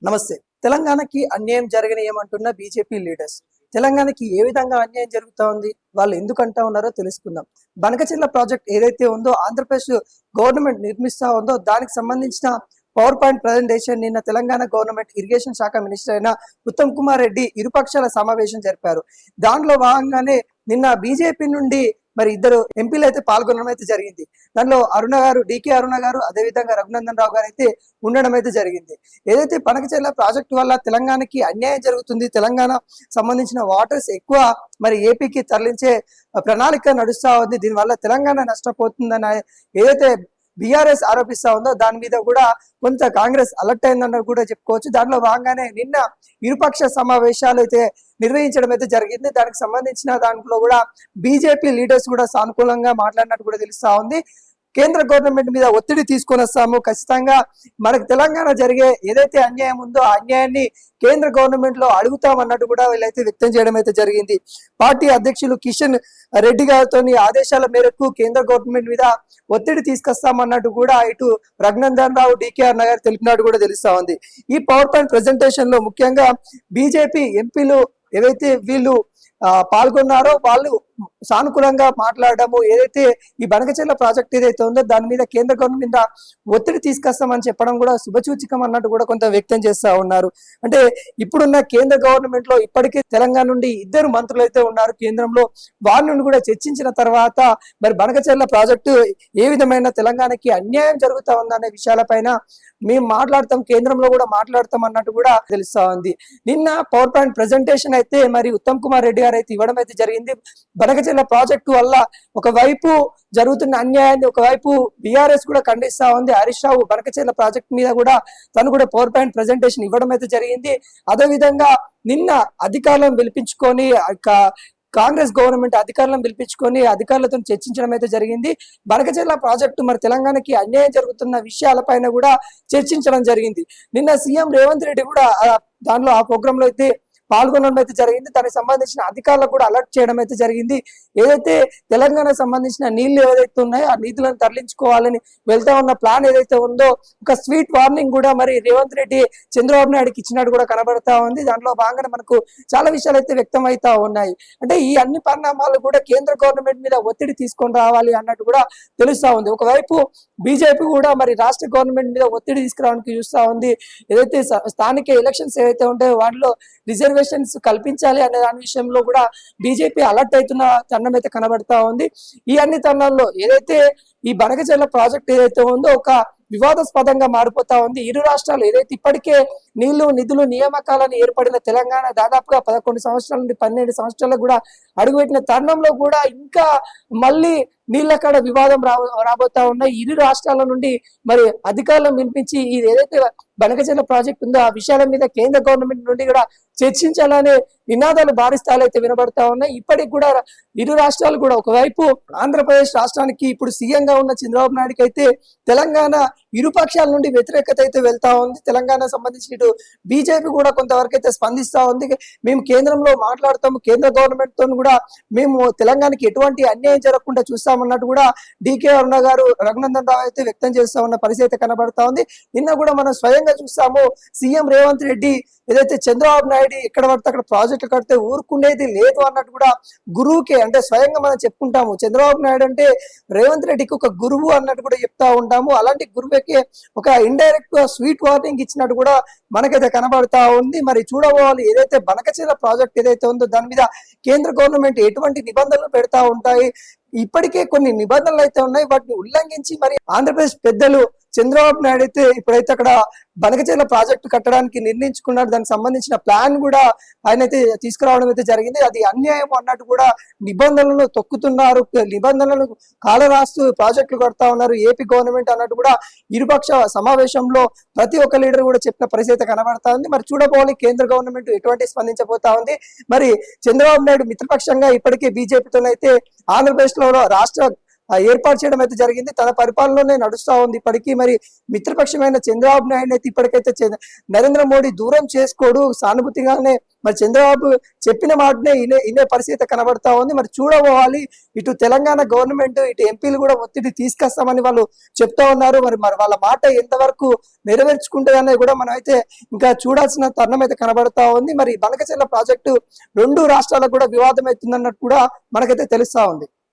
నమస్తే. తెలంగాణకి అన్యాయం జరగనీయమంటున్న బీజేపీ లీడర్స్. తెలంగాణకి ఏ విధంగా అన్యాయం జరుగుతా ఉంది? వాళ్ళు ఎందుకంటా ఉన్నారో తెలుసుకుందాం. బనకచెర్ల ప్రాజెక్ట్ ఏదైతే ఉందో ఆంధ్రప్రదేశ్ గవర్నమెంట్ నిర్మిస్తా ఉందో దానికి సంబంధించిన పవర్ పాయింట్ ప్రజెంటేషన్ నిన్న తెలంగాణ గవర్నమెంట్ ఇరిగేషన్ శాఖ మినిస్టర్ అయిన ఉత్తమ్ కుమార్ రెడ్డి ఇరుపక్షాల సమావేశం జరిపారు. దాంట్లో భాగంగానే నిన్న బీజేపీ నుండి మరి ఇద్దరు ఎంపీలు అయితే పాల్గొనడం అయితే జరిగింది. దానిలో అరుణ గారు, డికే అరుణ గారు, అదేవిధంగా రఘునందన్ రావు గారు అయితే ఉండడం అయితే జరిగింది. ఏదైతే బనకచెర్ల ప్రాజెక్టు వల్ల తెలంగాణకి అన్యాయం జరుగుతుంది, తెలంగాణ సంబంధించిన వాటర్స్ ఎక్కువ మరి ఏపీకి తరలించే ప్రణాళిక నడుస్తా ఉంది, దీనివల్ల తెలంగాణ నష్టపోతుందని ఏదైతే బీఆర్ఎస్ ఆరోపిస్తా ఉందో దాని మీద కూడా కొంత కాంగ్రెస్ అలర్ట్ అయిందన్న కూడా చెప్పుకోవచ్చు. దానిలో భాగంగానే నిన్న ఇరుపక్ష సమావేశాలు అయితే నిర్వహించడం అయితే జరిగింది. దానికి సంబంధించిన దాంట్లో కూడా బీజేపీ లీడర్స్ కూడా సానుకూలంగా మాట్లాడినట్టు కూడా తెలుస్తా ఉంది. కేంద్ర గవర్నమెంట్ మీద ఒత్తిడి తీసుకొని వస్తాము, ఖచ్చితంగా మనకు తెలంగాణ జరిగే ఏదైతే అన్యాయం ఉందో ఆ అన్యాయాన్ని కేంద్ర గవర్నమెంట్ లో అడుగుతామన్నట్టు కూడా వీళ్ళైతే వ్యక్తం చేయడం అయితే జరిగింది. పార్టీ అధ్యక్షులు కిషన్ రెడ్డి గారితో ఆదేశాల మేరకు కేంద్ర గవర్నమెంట్ మీద ఒత్తిడి తీసుకొస్తామన్నట్టు కూడా ఇటు రఘునందన్ రావు, డికేఆర్ నగర్ తెలిపినట్టు కూడా తెలుస్తా ఉంది. ఈ పవర్ పాయింట్ ప్రెజెంటేషన్ లో ముఖ్యంగా బీజేపీ ఎంపీలు ఏవైతే వీళ్ళు పాల్గొన్నారో వాళ్ళు సానుకూలంగా మాట్లాడడము, ఏదైతే ఈ బనకచెర్ల ప్రాజెక్ట్ ఏదైతే ఉందో దాని మీద కేంద్ర గవర్నమెంట్ మీద ఒత్తిడి తీసుకొస్తామని చెప్పడం కూడా శుభసూచకం అన్నట్టు కూడా కొంత వ్యక్తం చేస్తా ఉన్నారు. అంటే ఇప్పుడున్న కేంద్ర గవర్నమెంట్ లో ఇప్పటికే తెలంగాణ నుండి ఇద్దరు మంత్రులు అయితే ఉన్నారు కేంద్రంలో, వారి నుండి కూడా చర్చించిన తర్వాత మరి బనకచెర్ల ప్రాజెక్టు ఏ విధమైన తెలంగాణకి అన్యాయం జరుగుతా ఉందనే విషయాలపైన మేము మాట్లాడతాం, కేంద్రంలో కూడా మాట్లాడతాం అన్నట్టు కూడా తెలుస్తా ఉంది. నిన్న పవర్ పాయింట్ ప్రెజెంటేషన్ అయితే మరి ఉత్తమ్ కుమార్ రెడ్డి గారు అయితే ఇవ్వడం అయితే జరిగింది. బనకచెర్ల ప్రాజెక్టు వల్ల ఒకవైపు జరుగుతున్న అన్యాయాన్ని ఒకవైపు బీఆర్ఎస్ కూడా ఖండిస్తా ఉంది. హరీష్ రావు బనకచెర్ల ప్రాజెక్ట్ మీద కూడా తను కూడా పవర్ పాయింట్ ప్రెజెంటేషన్ ఇవ్వడం అయితే జరిగింది. అదేవిధంగా నిన్న అధికారులను పిలిపించుకొని కాంగ్రెస్ గవర్నమెంట్ అధికారులను పిలిపించుకొని అధికారులతో చర్చించడం అయితే జరిగింది. బనకచెర్ల ప్రాజెక్టు మరి తెలంగాణకి అన్యాయం జరుగుతున్న విషయాలపైన కూడా చర్చించడం జరిగింది. నిన్న సీఎం రేవంత్ రెడ్డి కూడా దానిలో ఆ ప్రోగ్రామ్ లో అయితే పాల్గొనడం అయితే జరిగింది. దానికి సంబంధించిన అధికారులకు కూడా అలర్ట్ చేయడం అయితే జరిగింది. ఏదైతే తెలంగాణ సంబంధించిన నీళ్లు ఏదైతే ఉన్నాయో ఆ నిధులను తరలించుకోవాలని వెళ్తా ఉన్న ప్లాన్ ఏదైతే ఉందో ఒక స్వీట్ వార్నింగ్ కూడా మరి రేవంత్ రెడ్డి చంద్రబాబు నాయుడుకి ఇచ్చినట్టు కూడా కనబడతా ఉంది. దాంట్లో భాగంగా మనకు చాలా విషయాలు అయితే వ్యక్తం అవుతా ఉన్నాయి. అంటే ఈ అన్ని పరిణామాలు కూడా కేంద్ర గవర్నమెంట్ మీద ఒత్తిడి తీసుకొని రావాలి అన్నట్టు కూడా తెలుస్తా ఉంది. ఒకవైపు బీజేపీ కూడా మరి రాష్ట్ర గవర్నమెంట్ మీద ఒత్తిడి తీసుకురావడానికి చూస్తా ఉంది. ఏదైతే స్థానిక ఎలక్షన్స్ ఏవైతే ఉంటాయో వాటిలో రిజర్వేషన్స్ కల్పించాలి అనే దాని విషయంలో కూడా బీజేపీ అలర్ట్ అవుతున్న తరుణం అయితే కనబడతా ఉంది. ఈ అన్ని తరుణాల్లో ఏదైతే ఈ బనకచెర్ల ప్రాజెక్ట్ ఏదైతే ఉందో ఒక వివాదాస్పదంగా మారిపోతా ఉంది. ఇరు రాష్ట్రాలు ఏదైతే ఇప్పటికే నీళ్లు నిధులు నియామకాలను ఏర్పడిన తెలంగాణ దాదాపుగా 11 సంవత్సరాల నుండి 12 సంవత్సరాలకు కూడా అడుగుపెట్టిన తరుణంలో కూడా ఇంకా మళ్ళీ నీళ్ల కాడ వివాదం రాబోతా ఉన్నాయి. ఇరు రాష్ట్రాల నుండి మరి అధికారులను పిలిపించి ఇది ఏదైతే బనకచెర్ల ప్రాజెక్ట్ ఉందో ఆ విషయాల మీద కేంద్ర గవర్నమెంట్ నుండి కూడా చర్చించాలనే నినాదాలు భారీ స్థాయిలో అయితే వినబడతా ఉన్నాయి. ఇప్పటికి కూడా ఇరు రాష్ట్రాలు కూడా ఒకవైపు ఆంధ్రప్రదేశ్ రాష్ట్రానికి ఇప్పుడు సీఎం గా ఉన్న చంద్రబాబు నాయుడుకి అయితే తెలంగాణ ఇరుపక్షాల నుండి వ్యతిరేకత అయితే వెళ్తా ఉంది. తెలంగాణ సంబంధించి ఇటు బీజేపీ కూడా కొంతవరకు అయితే స్పందిస్తా ఉంది. మేము కేంద్రంలో మాట్లాడతాము, కేంద్ర గవర్నమెంట్ తో కూడా మేము తెలంగాణకి ఎటువంటి అన్యాయం జరగకుండా చూస్తామన్నట్టు కూడా డికే అరుణ గారు, రఘునందన్ రావు అయితే వ్యక్తం చేస్తా ఉన్న పరిస్థితి కనబడతా ఉంది. నిన్న కూడా మనం స్వయంగా చూస్తాము, సీఎం రేవంత్ రెడ్డి ఏదైతే చంద్రబాబు నాయుడు ఎక్కడ పడితే అక్కడ ప్రాజెక్టులు కడితే ఊరుకునేది లేదు అన్నట్టు కూడా గురువుకే అంటే స్వయంగా మనం చెప్పుకుంటాము. చంద్రబాబు నాయుడు అంటే రేవంత్ రెడ్డికి ఒక గురువు అన్నట్టు కూడా చెప్తా ఉంటాము. అలాంటి గురువుకి ఒక ఇండైరెక్ట్ గా స్వీట్ వార్నింగ్ ఇచ్చినట్టు కూడా మనకైతే కనబడతా ఉంది. మరి చూడబోవాలి ఏదైతే బనకచెర్ల ప్రాజెక్ట్ ఏదైతే ఉందో దాని మీద కేంద్ర గవర్నమెంట్ ఎటువంటి నిబంధనలు పెడతా ఉంటాయి. ఇప్పటికే కొన్ని నిబంధనలు అయితే ఉన్నాయి, వాటిని ఉల్లంఘించి మరి ఆంధ్రప్రదేశ్ పెద్దలు చంద్రబాబు నాయుడు అయితే ఇప్పుడైతే అక్కడ బనకచెర్ల ప్రాజెక్టు కట్టడానికి నిర్ణయించుకున్నాడు. దానికి సంబంధించిన ప్లాన్ కూడా ఆయన అయితే తీసుకురావడం అయితే జరిగింది. అది అన్యాయం అన్నట్టు కూడా నిబంధనలను తొక్కుతున్నారు, నిబంధనలను కాలరాస్తూ ప్రాజెక్టులు కడతా ఉన్నారు ఏపీ గవర్నమెంట్ అన్నట్టు కూడా ఇరుపక్ష సమావేశంలో ప్రతి ఒక్క లీడర్ కూడా చెప్పిన పరిస్థితి కనబడతా ఉంది. మరి చూడబోవాలి కేంద్ర గవర్నమెంట్ ఎటువంటి స్పందించబోతా ఉంది. మరి చంద్రబాబు నాయుడు మిత్రపక్షంగా ఇప్పటికే బీజేపీతోనైతే ఆంధ్రప్రదేశ్ లో రాష్ట్ర ఏర్పాటు చేయడం అయితే జరిగింది. తన పరిపాలనలోనే నడుస్తా ఉంది ఇప్పటికీ. మరి మిత్రపక్షమైన చంద్రబాబు నాయుడు అయితే ఇప్పటికైతే నరేంద్ర మోడీ దూరం చేసుకోడు, సానుభూతిగానే మరి చంద్రబాబు చెప్పిన మాటనే ఇనే పరిస్థితి కనబడతా ఉంది. మరి చూడబోవాలి, ఇటు తెలంగాణ గవర్నమెంట్ ఇటు ఎంపీలు కూడా ఒత్తిడి తీసుకొస్తామని వాళ్ళు చెప్తా ఉన్నారు. మరి వాళ్ళ మాట ఎంతవరకు నెరవేర్చుకుంటుందనే కూడా మనం అయితే ఇంకా చూడాల్సిన తరుణం అయితే కనబడతా ఉంది. మరి బనకచెర్ల ప్రాజెక్టు రెండు రాష్ట్రాలకు కూడా వివాదం అవుతుందన్నట్టు కూడా మనకైతే తెలుస్తా ఉంది.